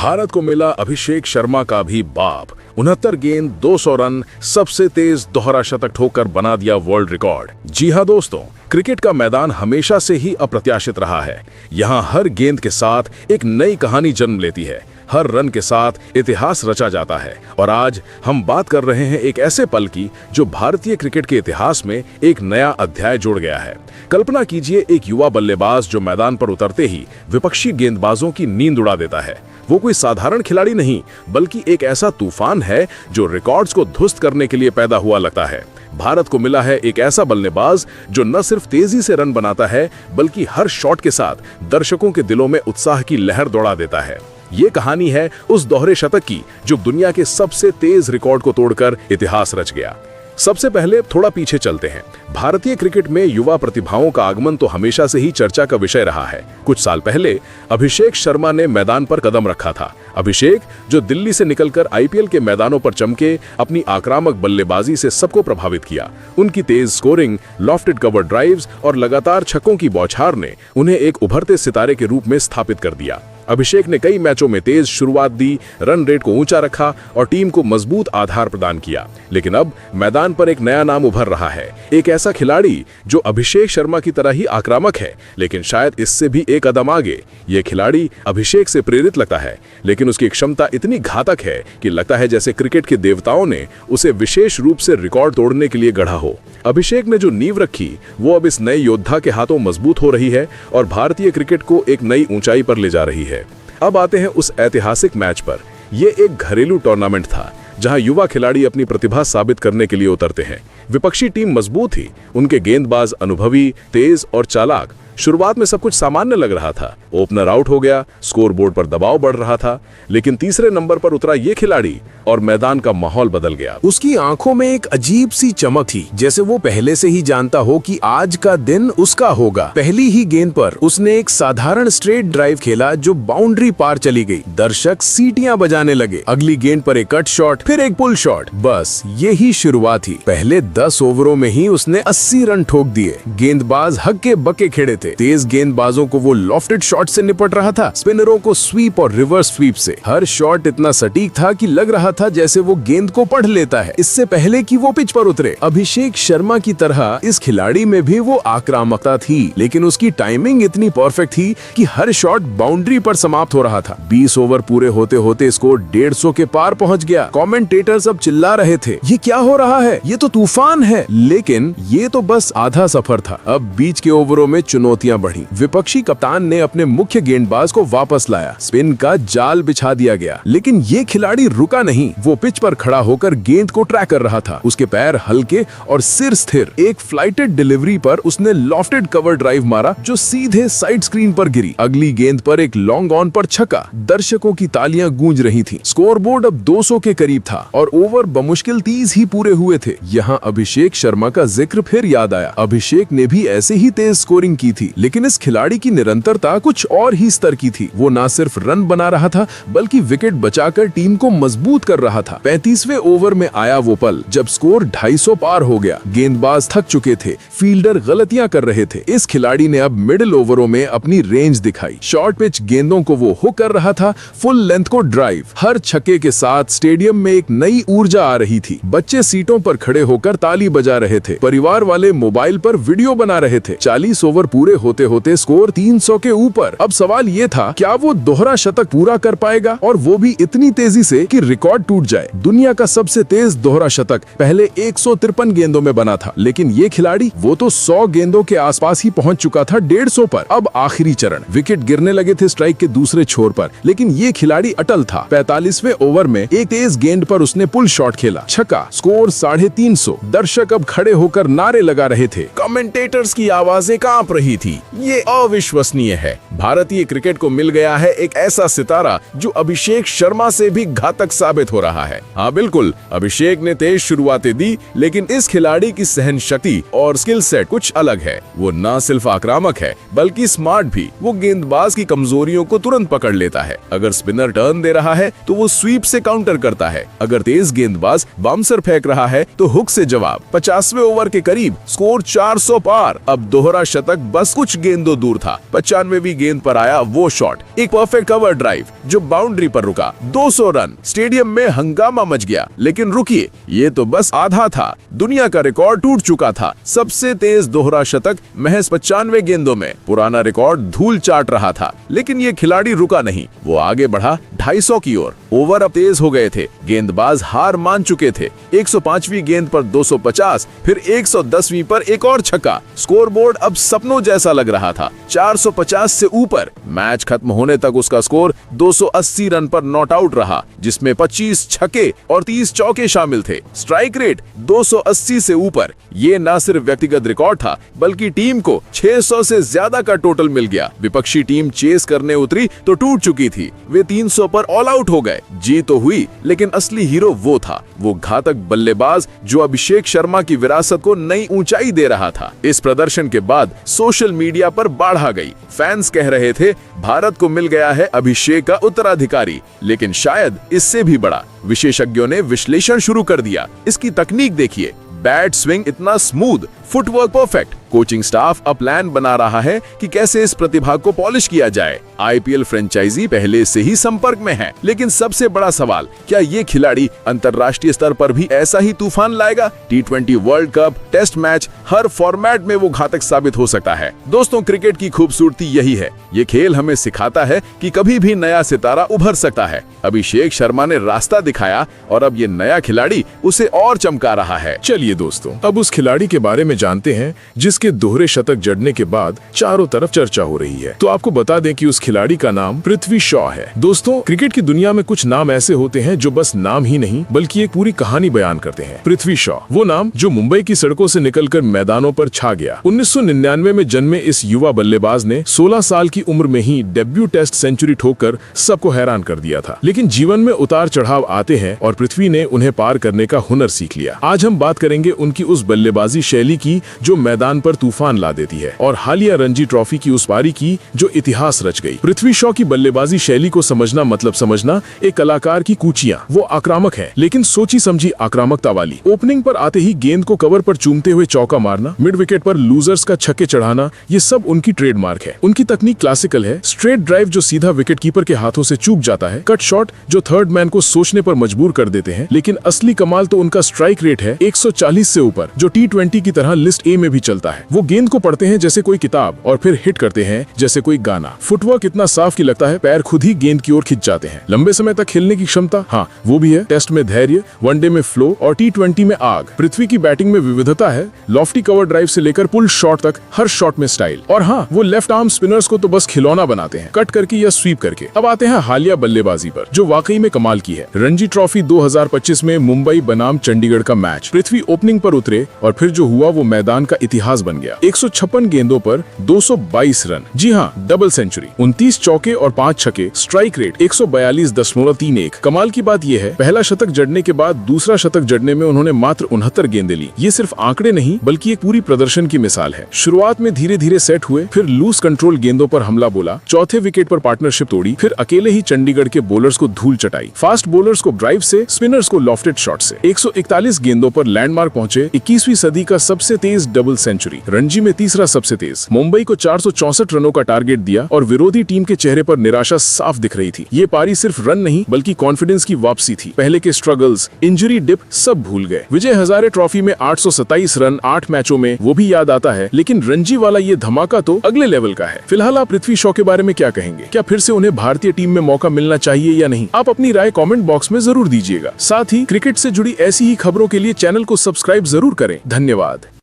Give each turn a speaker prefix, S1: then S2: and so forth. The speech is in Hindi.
S1: भारत को मिला अभिषेक शर्मा का भी बाप। 69 गेंद 200 रन, सबसे तेज दोहरा शतक ठोकर बना दिया वर्ल्ड रिकॉर्ड। जी हां दोस्तों, क्रिकेट का मैदान हमेशा से ही अप्रत्याशित रहा है। यहाँ हर गेंद के साथ एक नई कहानी जन्म लेती है, हर रन के साथ इतिहास रचा जाता है। और आज हम बात कर रहे हैं एक ऐसे पल की जो भारतीय क्रिकेट के इतिहास में एक नया अध्याय जोड़ गया है। कल्पना कीजिए, एक युवा बल्लेबाज जो मैदान पर उतरते ही विपक्षी गेंदबाजों की नींद उड़ा देता है। वो कोई साधारण खिलाड़ी नहीं, बल्कि एक ऐसा तूफान है जो रिकॉर्ड्स को ध्वस्त करने के लिए पैदा हुआ लगता है। भारत को मिला है एक ऐसा बल्लेबाज जो न सिर्फ तेजी से रन बनाता है, बल्कि हर शॉट के साथ दर्शकों के दिलों में उत्साह की लहर दौड़ा देता है। ये कहानी है उस दोहरे शतक की जो दुनिया के सबसे तेज रिकॉर्ड को तोड़कर इतिहास रच गया। सबसे पहले थोड़ा पीछे चलते हैं। भारतीय क्रिकेट में युवा प्रतिभाओं का आगमन तो हमेशा से ही चर्चा का विषय रहा है। कुछ साल पहले अभिषेक शर्मा ने मैदान पर कदम रखा था। अभिषेक, जो दिल्ली से निकलकर आईपीएल के मैदानों पर चमके, अपनी आक्रामक बल्लेबाजी से सबको प्रभावित किया। उनकी तेज स्कोरिंग, लॉफ्टेड कवर ड्राइव्स और लगातार छक्कों की बौछार ने उन्हें एक उभरते सितारे के रूप में स्थापित कर दिया। अभिषेक ने कई मैचों में तेज शुरुआत दी, रन रेट को ऊंचा रखा और टीम को मजबूत आधार प्रदान किया। लेकिन अब मैदान पर एक नया नाम उभर रहा है, एक ऐसा खिलाड़ी जो अभिषेक शर्मा की तरह ही आक्रामक है, लेकिन शायद इससे भी एक कदम आगे। ये खिलाड़ी अभिषेक से प्रेरित लगता है, लेकिन उसकी क्षमता इतनी घातक है कि लगता है जैसे क्रिकेट के देवताओं ने उसे विशेष रूप से रिकॉर्ड तोड़ने के लिए गढ़ा हो। अभिषेक ने जो नींव रखी वो अब इस नए योद्धा के हाथों मजबूत हो रही है और भारतीय क्रिकेट को एक नई ऊंचाई पर ले जा रही है। अब आते हैं उस ऐतिहासिक मैच पर। यह एक घरेलू टूर्नामेंट था जहां युवा खिलाड़ी अपनी प्रतिभा साबित करने के लिए उतरते हैं। विपक्षी टीम मजबूत थी, उनके गेंदबाज अनुभवी, तेज और चालाक। शुरुआत में सब कुछ सामान्य लग रहा था। ओपनर आउट हो गया, स्कोर बोर्ड पर दबाव बढ़ रहा था, लेकिन तीसरे नंबर पर उतरा ये खिलाड़ी और मैदान का माहौल बदल गया।
S2: उसकी आंखों में एक अजीब सी चमक थी, जैसे वो पहले से ही जानता हो कि आज का दिन उसका होगा। पहली ही गेंद पर उसने एक साधारण स्ट्रेट ड्राइव खेला जो बाउंड्री पार चली गई। दर्शक सीटियां बजाने लगे। अगली गेंद पर एक कट शॉट, फिर एक पुल शॉट। बस यही शुरुआत थी। पहले 10 ओवरों में ही उसने 80 रन ठोक दिए। गेंदबाज हक्के बक्के खेड़े थे। तेज गेंदबाजों को वो लॉफ्टेड शॉट से निपट रहा था, स्पिनरों को स्वीप और रिवर्स स्वीप से। हर शॉट इतना सटीक था कि लग रहा था जैसे वो गेंद को पढ़ लेता है इससे पहले कि वो पिच पर उतरे। अभिषेक शर्मा की तरह इस खिलाड़ी में भी वो आक्रामकता थी, लेकिन उसकी टाइमिंग इतनी परफेक्ट थी कि हर शॉट बाउंड्री पर समाप्त हो रहा था। 20 ओवर पूरे होते होते स्कोर 150 के पार पहुंच गया। कमेंटेटर्स अब चिल्ला रहे थे, ये क्या हो रहा है, ये तो तूफान है। लेकिन ये तो बस आधा सफर था। अब बीच के ओवरों में चुनौतियां बढ़ी। विपक्षी कप्तान ने अपने मुख्य गेंदबाज को वापस लाया। स्पिन का जाल बिछा दिया गया, लेकिन ये खिलाड़ी रुका नहीं। वो पिच पर खड़ा होकर गेंद को ट्रैक कर रहा था। उसके पैर हल्के और सिर स्थिर। एक फ्लाइटेड डिलीवरी पर उसने लॉफ्टेड कवर ड्राइव मारा जो सीधे साइड स्क्रीन पर गिरी। अगली गेंद पर एक लॉन्ग ऑन पर छक्का। दर्शकों की तालियां गूंज रही थी। स्कोरबोर्ड अब 200 के करीब था और ओवर बमुश्किल 30 ही पूरे हुए थे। यहाँ अभिषेक शर्मा का जिक्र फिर याद आया। अभिषेक ने भी ऐसे ही तेज स्कोरिंग की थी, लेकिन इस खिलाड़ी की निरंतरता कुछ और ही स्तर की थी। वो न सिर्फ रन बना रहा था, बल्कि विकेट बचाकर टीम को मजबूत कर रहा था। 35वें ओवर में आया वो पल जब स्कोर 250 पार हो गया। गेंदबाज थक चुके थे, फील्डर गलतियां कर रहे थे। इस खिलाड़ी ने अब मिडिल ओवरों में अपनी रेंज दिखाई। शॉर्ट पिच गेंदों को वो हुक कर रहा था, फुल लेंथ को ड्राइव। हर छक्के के साथ स्टेडियम में एक नई ऊर्जा आ रही थी। बच्चे सीटों पर खड़े होकर ताली बजा रहे थे, परिवार वाले मोबाइल पर वीडियो बना रहे थे। 40 ओवर पूरे होते होते स्कोर 300 के ऊपर। अब सवाल ये था, क्या वो दोहरा शतक पूरा कर पाएगा, और वो भी इतनी तेजी से कि रिकॉर्ड टूट जाए। दुनिया का सबसे तेज दोहरा शतक पहले 153 गेंदों में बना था, लेकिन ये खिलाड़ी वो तो 100 गेंदों के आसपास ही पहुंच चुका था 150 पर। अब आखिरी चरण। विकेट गिरने लगे थे स्ट्राइक के दूसरे छोर पर, लेकिन ये खिलाड़ी अटल था। 45वें ओवर में एक तेज गेंद पर उसने पुल शॉट खेला, छक्का। स्कोर 350। दर्शक अब खड़े होकर नारे लगा रहे थे। कमेंटेटर्स की आवाजें कांप रही थी। ये अविश्वसनीय है। भारतीय क्रिकेट को मिल गया है एक ऐसा सितारा जो अभिषेक शर्मा से भी घातक साबित हो रहा है। हाँ बिल्कुल, अभिषेक ने तेज शुरुआतें दी, लेकिन इस खिलाड़ी की सहन शक्ति और स्किल सेट कुछ अलग है। वो न सिर्फ आक्रामक है, बल्कि स्मार्ट भी। वो गेंदबाज की कमजोरियों को तुरंत पकड़ लेता है। अगर स्पिनर टर्न दे रहा है तो वो स्वीप से काउंटर करता है। अगर तेज गेंदबाज बाउंसर फेंक रहा है तो हुक से जवाब। 50वें ओवर के करीब स्कोर 400 पार। अब दोहरा शतक बस
S1: बस कुछ गेंदों दूर था। 95वीं गेंद पर आया वो शॉट, एक परफेक्ट कवर ड्राइव जो बाउंड्री पर रुका। 200 रन। स्टेडियम में हंगामा मच गया। लेकिन रुकिए, ये तो बस आधा था। दुनिया का रिकॉर्ड टूट चुका था। सबसे तेज दोहरा शतक महज 95 गेंदों में। पुराना रिकॉर्ड धूल चाट रहा था। लेकिन ये खिलाड़ी रुका नहीं, वो आगे बढ़ा 250 की ओर। ओवर अब तेज हो गए थे, गेंदबाज हार मान चुके थे। 105वीं गेंद पर 250, फिर 110वीं पर एक और छक्का। स्कोरबोर्ड अब सपनों जैसा लग रहा था। 450 से ऊपर। मैच खत्म होने तक उसका स्कोर 280 रन पर नॉट आउट रहा, जिसमें 25 छक्के और 30 चौके शामिल थे। स्ट्राइक रेट 280 से ऊपर। ये न सिर्फ व्यक्तिगत रिकॉर्ड था, बल्कि टीम को 600 से ज्यादा का टोटल मिल गया। विपक्षी टीम चेस करने उतरी तो टूट चुकी थी। वे 300 पर ऑल आउट हो गए। जीत तो हुई, लेकिन असली हीरो वो था, वो घातक बल्लेबाज जो अभिषेक शर्मा की विरासत को नई ऊंचाई दे रहा था। इस प्रदर्शन के बाद सोशल मीडिया पर बाढ़ आ गई। फैंस कह रहे थे भारत को मिल गया है अभिषेक का उत्तराधिकारी, लेकिन शायद इससे भी बड़ा। विशेषज्ञों ने विश्लेषण शुरू कर दिया। इसकी तकनीक देखिए, बैट स्विंग इतना smooth, footwork perfect. Coaching staff अब प्लान बना रहा है कि कैसे इस प्रतिभा को पॉलिश किया जाए। आईपीएल फ्रेंचाइजी पहले से ही संपर्क में है। लेकिन सबसे बड़ा सवाल, क्या ये खिलाड़ी अंतर्राष्ट्रीय स्तर पर भी ऐसा ही तूफान लाएगा? T20 world cup, test match, हर फॉर्मेट में वो घातक साबित हो सकता है। दोस्तों, क्रिकेट की खूबसूरती यही है। ये खेल हमें सिखाता है कि कभी भी नया सितारा उभर सकता है। अभिषेक शर्मा ने रास्ता दिखाया और अब ये नया खिलाड़ी उसे और चमका रहा है।
S2: चलिए दोस्तों, अब उस खिलाड़ी के बारे में जानते हैं जिसके दोहरे शतक जड़ने के बाद चारों तरफ चर्चा हो रही है। तो आपको बता दें कि उस खिलाड़ी का नाम पृथ्वी शॉ है। दोस्तों, क्रिकेट की दुनिया में कुछ नाम ऐसे होते हैं जो बस नाम ही नहीं बल्कि एक पूरी कहानी बयान करते हैं। पृथ्वी शॉ, वो नाम जो मुंबई की सड़कों से निकलकर मैदानों पर छा गया। 1999 में जन्मे इस युवा बल्लेबाज ने 16 साल की उम्र में ही डेब्यू टेस्ट सेंचुरी ठोककर सबको हैरान कर दिया था। लेकिन जीवन में उतार चढ़ाव आते हैं और पृथ्वी ने उन्हें पार करने का हुनर सीख लिया। आज हम बात करेंगे उनकी उस बल्लेबाजी शैली की जो मैदान पर तूफान ला देती है, और हालिया रणजी ट्रॉफी की उस पारी की जो इतिहास रच गई। पृथ्वी शॉ की बल्लेबाजी शैली को समझना मतलब समझना एक कलाकार की कूचियां। वो आक्रामक है, लेकिन सोची समझी आक्रामकता वाली। ओपनिंग पर आते ही गेंद को कवर पर चूमते हुए चौका मारना, मिड विकेट पर लूजर्स का छक्के चढ़ाना, ये सब उनकी ट्रेडमार्क है। उनकी तकनीक क्लासिकल है। स्ट्रेट ड्राइव जो सीधा विकेट कीपर के हाथों से चूक जाता है, कट शॉट जो थर्ड मैन को सोचने पर मजबूर कर देते हैं। लेकिन असली कमाल तो उनका स्ट्राइक रेट है 140 से ऊपर, जो T20 की तरह लिस्ट ए में भी चलता है। वो गेंद को पढ़ते हैं जैसे कोई किताब और फिर हिट करते हैं जैसे कोई गाना। फुटवर्क इतना साफ कि लगता है पैर खुद ही गेंद की ओर खिंच जाते हैं। लंबे समय तक खेलने की क्षमता, हाँ वो भी है। टेस्ट में धैर्य, वनडे में फ्लो और T20 में आग। पृथ्वी की बैटिंग में विविधता है। लॉफ्टी कवर ड्राइव से लेकर पुल शॉट तक, हर शॉट में स्टाइल। और हाँ, वो लेफ्ट आर्म स्पिनर्स को तो बस खिलौना बनाते हैं, कट करके या स्वीप करके। अब आते हैं हालिया बल्लेबाजी पर, जो वाकई में कमाल की है। रणजी ट्रॉफी 2025 में मुंबई बनाम चंडीगढ़ का मैच। पृथ्वी ओपनिंग पर उतरे और फिर जो हुआ वो मैदान का इतिहास बन गया। 156 गेंदों पर 222 रन, जी हाँ, डबल सेंचुरी, 29 चौके और 5 छक्के। Strike rate 142.31। कमाल की बात यह है, पहला शतक जड़ने के बाद दूसरा शतक जड़ने में उन्होंने मात्र 69 गेंदें ली। ये सिर्फ आंकड़े नहीं बल्कि एक पूरी प्रदर्शन की मिसाल है। शुरुआत में धीरे धीरे सेट हुए, फिर लूज कंट्रोल गेंदों पर हमला बोला, चौथे विकेट पर पार्टनरशिप तोड़ी, फिर अकेले ही चंडीगढ़ के बोलर्स को धूल चटाई। फास्ट बोलर्स को ड्राइव से, स्पिनर्स को लॉफ्टेड शॉट से। 141 गेंदों पर लैंडमार्क पहुंचे, 21वीं सदी का सबसे तेज डबल सेंचुरी, रणजी में तीसरा सबसे तेज। मुंबई को 464 रनों का टारगेट दिया और विरोधी टीम के चेहरे पर निराशा साफ दिख रही थी। ये पारी सिर्फ रन नहीं बल्कि कॉन्फिडेंस की वापसी थी। पहले के स्ट्रगल्स, इंजरी डिप सब भूल गए। विजय हजारे ट्रॉफी में 827 रन 8 मैचों में, वो भी याद आता है। लेकिन रणजी वाला ये धमाका तो अगले लेवल का है। फिलहाल आप पृथ्वी शॉ के बारे में क्या कहेंगे? क्या फिर से उन्हें भारतीय टीम में मौका मिलना चाहिए या नहीं? आप अपनी राय कमेंट बॉक्स में जरूर दीजिएगा। साथ ही क्रिकेट से जुड़ी ऐसी ही खबरों के लिए चैनल को सब्सक्राइब जरूर करें। धन्यवाद।